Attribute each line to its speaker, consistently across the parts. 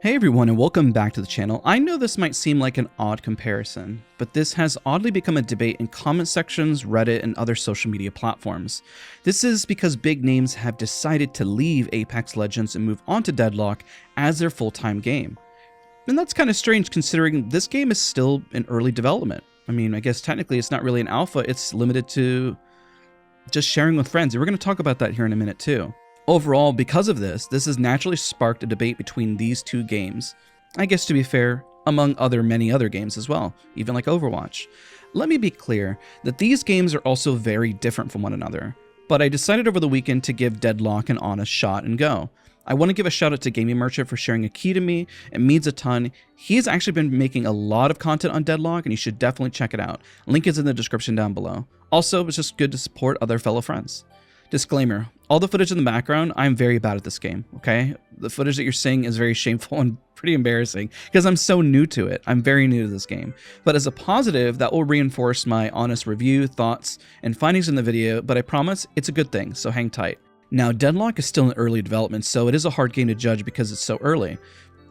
Speaker 1: Hey everyone, and welcome back to the channel. I know this might seem like an odd comparison, but this has oddly become a debate in comment sections, Reddit, and other social media platforms. This is because big names have decided to leave Apex Legends and move on to Deadlock as their full-time game. And that's kind of strange considering this game is still in early development. I mean, I guess technically it's not really an alpha, it's limited to just sharing with friends. And we're going to talk about that here in a minute too. Overall, because of this has naturally sparked a debate between these two games. I guess to be fair, among many other games as well, even like Overwatch. Let me be clear that these games are also very different from one another, but I decided over the weekend to give Deadlock an honest shot and go. I want to give a shout out to Gaming Merchant for sharing a key to me. It means a ton. He's actually been making a lot of content on Deadlock and you should definitely check it out. Link is in the description down below. Also, it's just good to support other fellow friends. Disclaimer, all the footage in the background, I'm very bad at this game, okay? The footage that you're seeing is very shameful and pretty embarrassing because I'm so new to it. I'm very new to this game. But as a positive, that will reinforce my honest review, thoughts, and findings in the video, but I promise it's a good thing, so hang tight. Now, Deadlock is still in early development, so it is a hard game to judge because it's so early.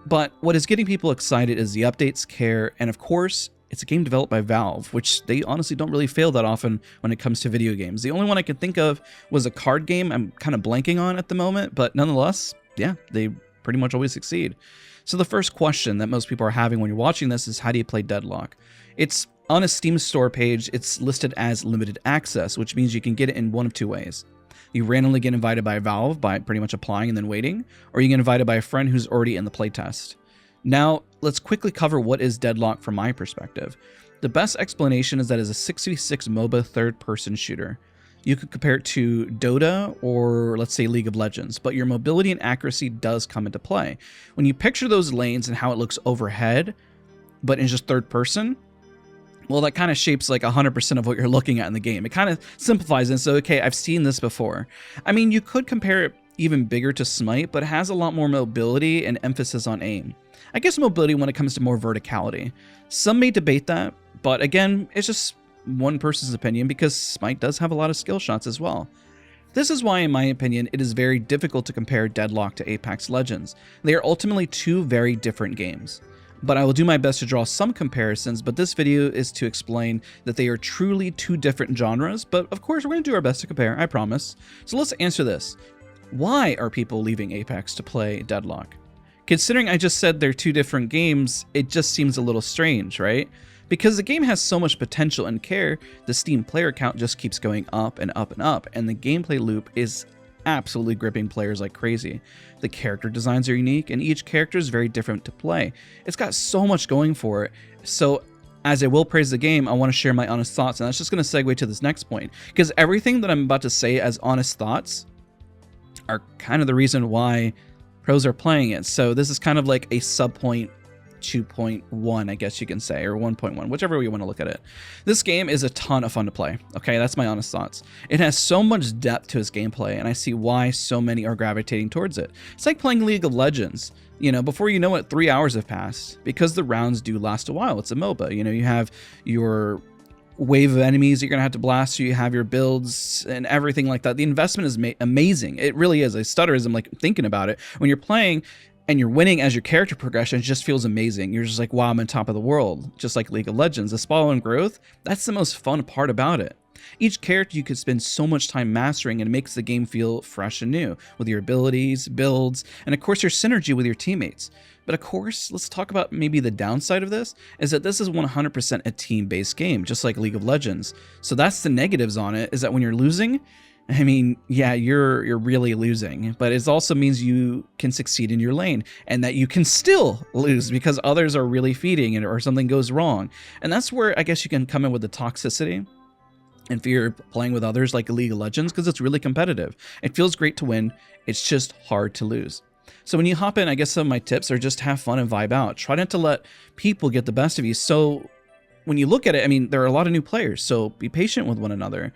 Speaker 1: But what is getting people excited is the updates, care, and of course, it's a game developed by Valve, which they honestly don't really fail that often when it comes to video games. The only one I can think of was a card game I'm kind of blanking on at the moment, but nonetheless, yeah, they pretty much always succeed. So the first question that most people are having when you're watching this is, how do you play Deadlock? It's on a Steam store page, it's listed as limited access, which means you can get it in one of two ways. You randomly get invited by Valve by pretty much applying and then waiting, or you get invited by a friend who's already in the playtest. Now, let's quickly cover what is Deadlock from my perspective. The best explanation is that it's a 6v6 MOBA third-person shooter. You could compare it to Dota or, let's say, League of Legends, but your mobility and accuracy does come into play. When you picture those lanes and how it looks overhead, but in just third person, well, that kind of shapes like 100% of what you're looking at in the game. It kind of simplifies it, so okay, I've seen this before. I mean, you could compare it even bigger to Smite, but it has a lot more mobility and emphasis on aim. I guess mobility when it comes to more verticality. Some may debate that, but again, it's just one person's opinion because Smite does have a lot of skill shots as well. This is why, in my opinion, it is very difficult to compare Deadlock to Apex Legends. They are ultimately two very different games. But I will do my best to draw some comparisons, but this video is to explain that they are truly two different genres, but of course we're going to do our best to compare, I promise. So let's answer this. Why are people leaving Apex to play Deadlock? Considering I just said they're two different games, it just seems a little strange, right? Because the game has so much potential and care, the Steam player count just keeps going up and up and up, and the gameplay loop is absolutely gripping players like crazy. The character designs are unique, and each character is very different to play. It's got so much going for it, so as I will praise the game, I want to share my honest thoughts, and that's just going to segue to this next point, because everything that I'm about to say as honest thoughts are kind of the reason why pros are playing it. So this is kind of like a sub-point 2.1, I guess you can say, or 1.1, whichever way you want to look at it. This game is a ton of fun to play. Okay, that's my honest thoughts. It has so much depth to its gameplay, and I see why so many are gravitating towards it. It's like playing League of Legends. You know, before you know it, 3 hours have passed because the rounds do last a while. It's a MOBA. You know, you have your wave of enemies you're gonna have to blast, so you have your builds and everything like that. The investment is amazing. It really is. I stutter as I'm like thinking about it. When you're playing and you're winning as your character progression, it just feels amazing. You're just like, wow, I'm on top of the world. Just like League of Legends, the spawn and growth, that's the most fun part about it. Each character you could spend so much time mastering, and it makes the game feel fresh and new with your abilities, builds, and of course your synergy with your teammates. But of course, let's talk about maybe the downside of this, is that this is 100% a team-based game, just like League of Legends. So that's the negatives on it, is that when you're losing, I mean, yeah, you're really losing, but it also means you can succeed in your lane and that you can still lose because others are really feeding it or something goes wrong. And that's where I guess you can come in with the toxicity. And if you're playing with others like League of Legends, because it's really competitive. It feels great to win. It's just hard to lose. So when you hop in, I guess some of my tips are just have fun and vibe out. Try not to let people get the best of you. So when you look at it, I mean, there are a lot of new players, so be patient with one another.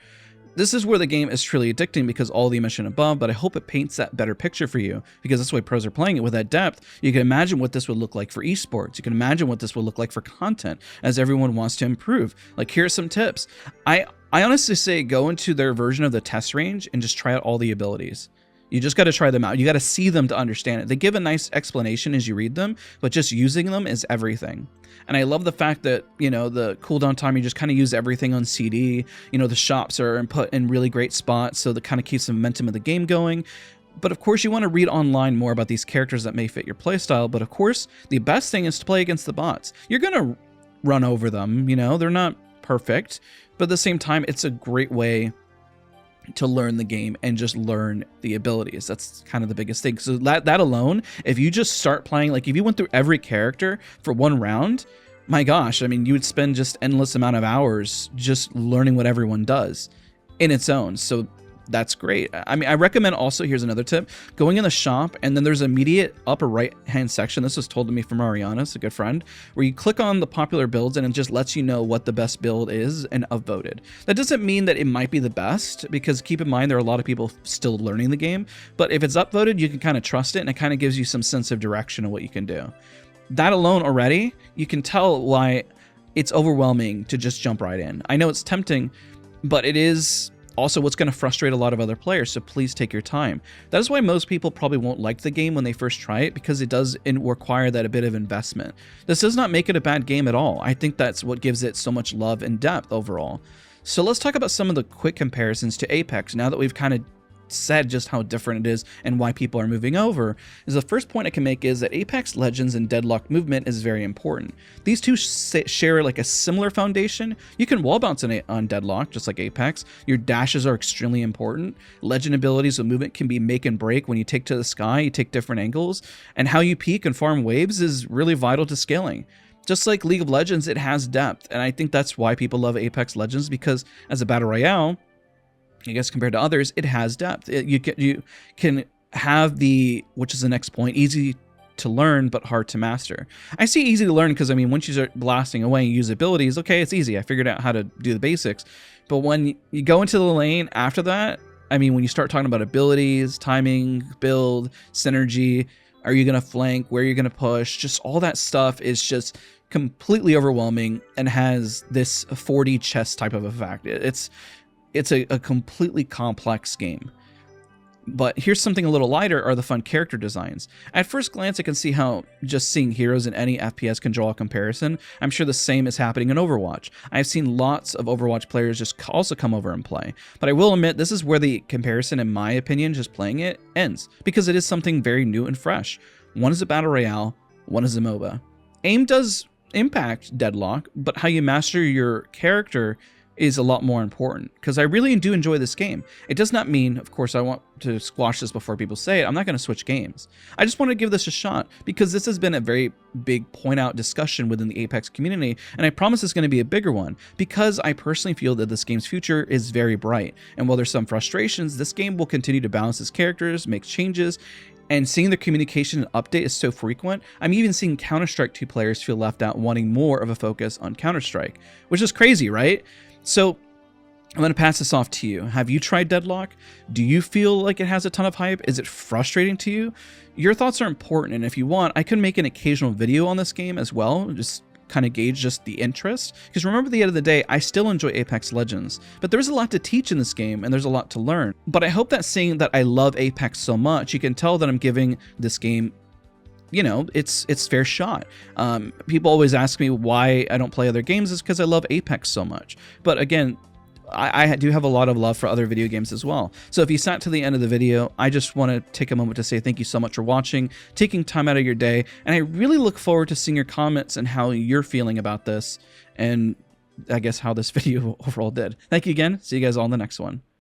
Speaker 1: This is where the game is truly addicting because all the mentioned above, but I hope it paints that better picture for you because that's why pros are playing it with that depth. You can imagine what this would look like for esports. You can imagine what this would look like for content as everyone wants to improve. Like, here's some tips. I honestly say go into their version of the test range and just try out all the abilities. You just got to try them out. You got to see them to understand it. They give a nice explanation as you read them, but just using them is everything. And I love the fact that, you know, the cooldown time, you just kind of use everything on CD. You know, the shops are put in really great spots, so that kind of keeps the momentum of the game going. But of course, you want to read online more about these characters that may fit your playstyle. But of course, the best thing is to play against the bots. You're going to run over them, you know, they're not perfect, but at the same time, it's a great way to learn the game and just learn the abilities. That's kind of the biggest thing. So that alone, if you just start playing, like if you went through every character for one round, my gosh, I mean, you would spend just endless amount of hours just learning what everyone does in its own. So that's great. I mean, I recommend also, here's another tip, going in the shop, and then there's an immediate upper right hand section. This was told to me from Ariana, it's a good friend, where you click on the popular builds and it just lets you know what the best build is and upvoted. That doesn't mean that it might be the best, because keep in mind there are a lot of people still learning the game, but if it's upvoted, you can kind of trust it, and it kind of gives you some sense of direction of what you can do. That alone already, you can tell why it's overwhelming to just jump right in. I know it's tempting, but it is also what's going to frustrate a lot of other players, so please take your time. That is why most people probably won't like the game when they first try it, because it does require that a bit of investment. This does not make it a bad game at all. I think that's what gives it so much love and depth overall. So let's talk about some of the quick comparisons to Apex now that we've kind of said just how different it is and why people are moving over. Is the first point I can make is that Apex Legends and Deadlock movement is very important. These two share like a similar foundation. You can wall bounce on Deadlock just like Apex. Your dashes are extremely important. Legend abilities with movement can be make and break. When you take to the sky, you take different angles, and how you peek and farm waves is really vital to scaling. Just like League of Legends, it has depth, and I think that's why people love Apex Legends, because as a battle royale, I guess compared to others, it has depth. You can have which is the next point, easy to learn but hard to master. I see easy to learn because, I mean, once you start blasting away and use abilities, okay, it's easy. I figured out how to do the basics. But when you go into the lane after that, I mean, when you start talking about abilities, timing, build, synergy, are you going to flank, where are you going to push, just all that stuff is just completely overwhelming and has this 4D chess type of effect. It's a completely complex game. But here's something a little lighter, are the fun character designs. At first glance, I can see how just seeing heroes in any FPS can draw a comparison. I'm sure the same is happening in Overwatch. I've seen lots of Overwatch players just also come over and play. But I will admit, this is where the comparison, in my opinion, just playing it, ends. Because it is something very new and fresh. One is a battle royale, one is a MOBA. Aim does impact Deadlock, but how you master your character is a lot more important, because I really do enjoy this game. It does not mean, of course, I want to squash this before people say it, I'm not going to switch games. I just want to give this a shot, because this has been a very big point out discussion within the Apex community, and I promise it's going to be a bigger one, because I personally feel that this game's future is very bright, and while there's some frustrations, this game will continue to balance its characters, make changes, and seeing the communication and update is so frequent, I'm even seeing Counter-Strike 2 players feel left out, wanting more of a focus on Counter-Strike, which is crazy, right? So I'm going to pass this off to you. Have you tried Deadlock? Do you feel like it has a ton of hype? Is it frustrating to you? Your thoughts are important, and if you want, I can make an occasional video on this game as well, just kind of gauge just the interest. Because remember, at the end of the day, I still enjoy Apex Legends, but there's a lot to teach in this game, and there's a lot to learn. But I hope that seeing that I love Apex so much, you can tell that I'm giving this game, you know, it's fair shot. People always ask me why I don't play other games. Is because I love Apex so much. But again, I do have a lot of love for other video games as well. So if you sat to the end of the video, I just want to take a moment to say thank you so much for watching, taking time out of your day, and I really look forward to seeing your comments and how you're feeling about this, and I guess how this video overall did. Thank you again. See you guys all in the next one.